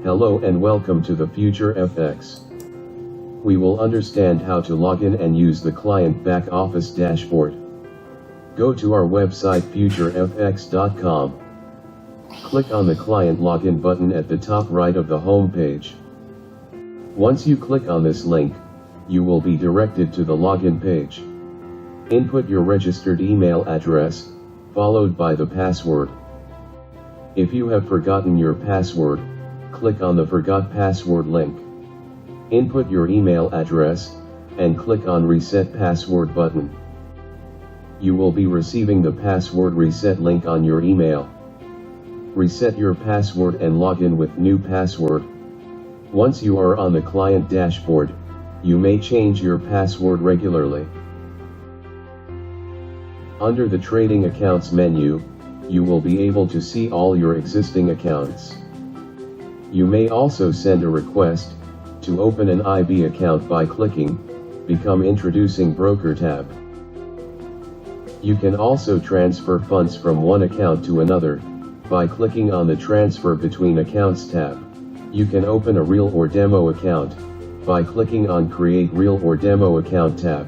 Hello and welcome to the Future FX. We will understand how to log in and use the client back office dashboard. Go to our website futurefx.com. Click on the client login button at the top right of the home page. Once you click on this link, you will be directed to the login page. Input your registered email address, followed by the password. If you have forgotten your password, click on the Forgot Password link. Input your email address, and click on Reset Password button. You will be receiving the password reset link on your email. Reset your password and log in with new password. Once you are on the client dashboard, you may change your password regularly. Under the Trading Accounts menu, you will be able to see all your existing accounts. You may also send a request to open an IB account by clicking Become Introducing Broker tab. You can also transfer funds from one account to another by clicking on the Transfer Between Accounts tab. You can open a real or demo account by clicking on Create Real or Demo Account tab.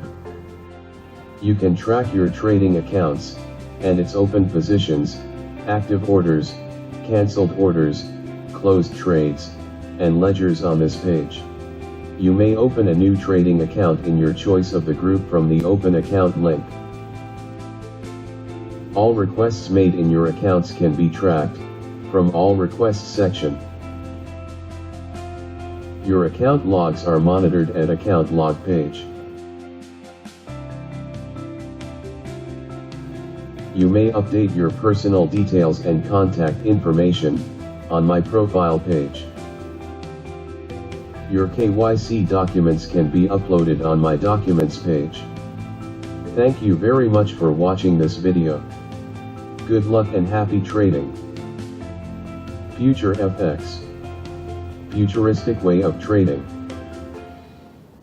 You can track your trading accounts and its open positions, active orders, cancelled orders, closed trades, and ledgers on this page. You may open a new trading account in your choice of the group from the Open Account link. All requests made in your accounts can be tracked from All Requests section. Your account logs are monitored at Account Log page. You may update your personal details and contact information on My Profile page. Your KYC documents can be uploaded on My Documents page. Thank you very much for watching this video. Good luck and happy trading. Future FX. Futuristic way of trading.